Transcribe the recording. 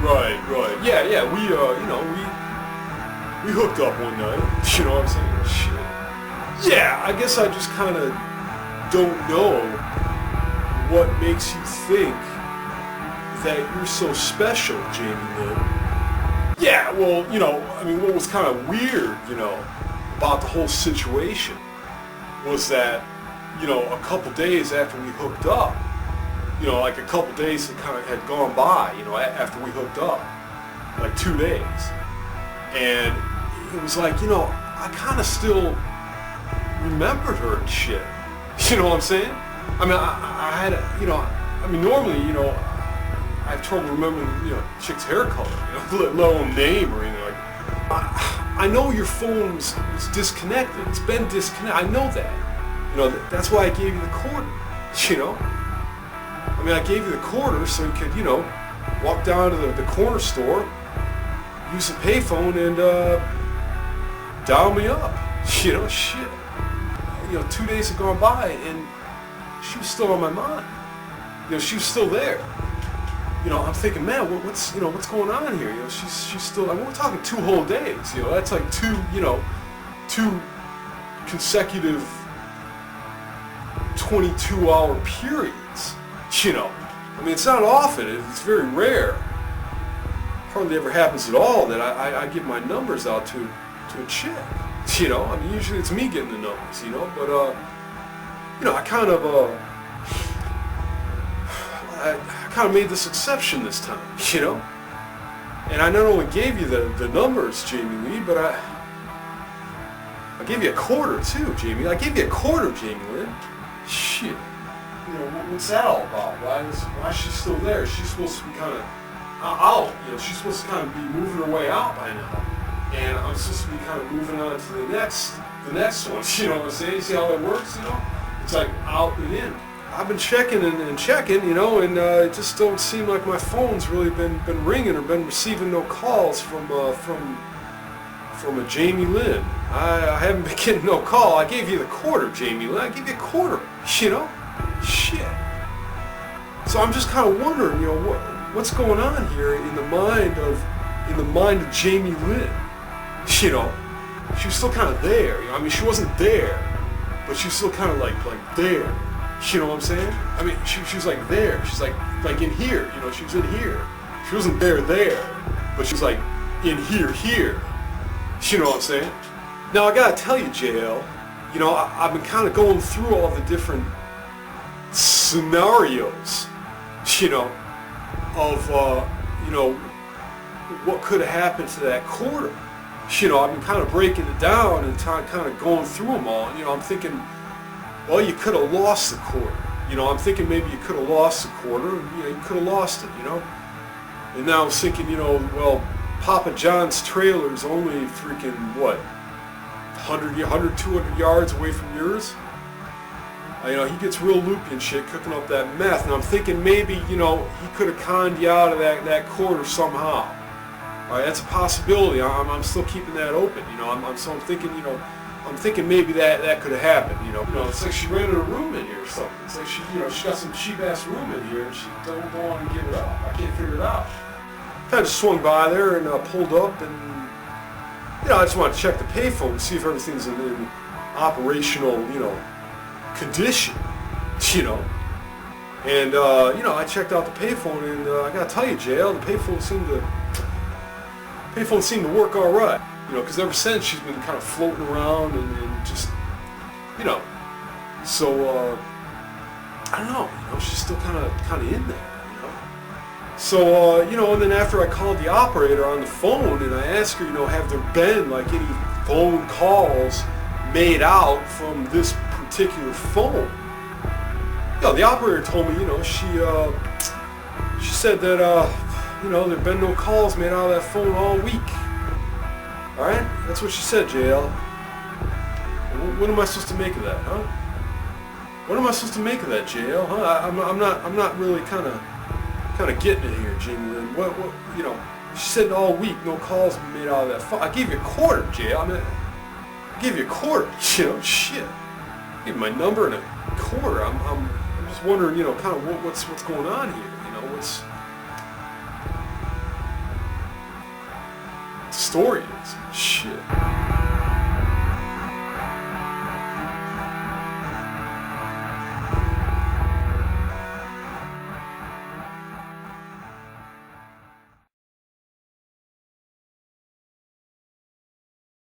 Right. Yeah, we hooked up one night, you know what I'm saying? Shit. Yeah, I guess I just kind of don't know what makes you think that you're so special, Jamie Lynn. Yeah, well, I mean, what was kind of weird, about the whole situation was that, a couple days after we hooked up, like a couple days had gone by, after we hooked up, like 2 days. And it was like, I kind of still remembered her and shit. You know what I'm saying? I mean, I had, normally, I have trouble remembering, chick's hair color, let alone name or anything like that. I know your phone was disconnected. It's been disconnected. I know that. That's why I gave you the quarter, I mean, I gave you the quarter so you could, walk down to the corner store, use the payphone and dial me up. Shit. 2 days had gone by and she was still on my mind. She was still there. I'm thinking, man, what's going on here? She's still. I mean, we're talking 2 whole days. That's like two consecutive 22-hour periods. I mean, it's not often. It's very rare. Hardly ever happens at all that I give my numbers out to a chick. I mean, usually it's me getting the numbers. But I kind of I kind of made this exception this time. And I not only gave you the numbers, Jamie Lee, but I gave you a quarter too, Jamie. I gave you a quarter, Jamie Lynn. Shit. What's that all about? Why is she still there? She's supposed to be kind of out. She's supposed to kind of be moving her way out by now. And I'm supposed to be kind of moving on to the next one. You know what I'm saying? See how that works? It's like out and in. I've been checking and checking, and it just don't seem like my phone's really been ringing or been receiving no calls from a Jamie Lynn. I haven't been getting no call. I gave you the quarter, Jamie Lynn. I gave you a quarter. Shit. So I'm just kind of wondering, what's going on here in the mind of Jamie Lynn. She was still kind of there. I mean, she wasn't there, but she was still kind of like there. You know what I'm saying? I mean, she was like there. She's like in here. She was in here. She wasn't there, but she was like in here. You know what I'm saying? Now I gotta tell you, JL. I've been kind of going through all the different scenarios. Of what could have happened to that quarter. I've been kind of breaking it down and kind of going through them all. I'm thinking, well, you could have lost the quarter. I'm thinking maybe you could have lost the quarter. You could have lost it. And now I'm thinking, well, Papa John's trailer is only freaking what, 100, 200 yards away from yours. He gets real loopy and shit, cooking up that meth. And I'm thinking maybe, he could have conned you out of that quarter somehow. All right, that's a possibility. I'm still keeping that open. I'm thinking, I'm thinking maybe that could have happened. It's like she rented a room in here or something. It's like she got some cheap ass room in here and she don't want to give it up. I can't figure it out. Kind of just swung by there and pulled up and, I just want to check the payphone and see if everything's in operational, condition, and I checked out the payphone and I gotta tell you, JL, the payphone seemed to work all right, because ever since she's been kind of floating around and just, so I don't know, she's still kind of in there, So and then after I called the operator on the phone and I asked her, have there been like any phone calls made out from this particular phone? The operator told me, she said that, there've been no calls made out of that phone all week. All right, that's what she said, JL. What am I supposed to make of that, huh? What am I supposed to make of that, JL? Huh? I'm not really kind of getting it here, Jamie Lynn. What? She said all week no calls made out of that phone. I gave you a quarter, JL. I gave you a quarter. Shit. I gave you my number and a quarter. I'm just wondering, kind of what's going on here. the story is. Shit.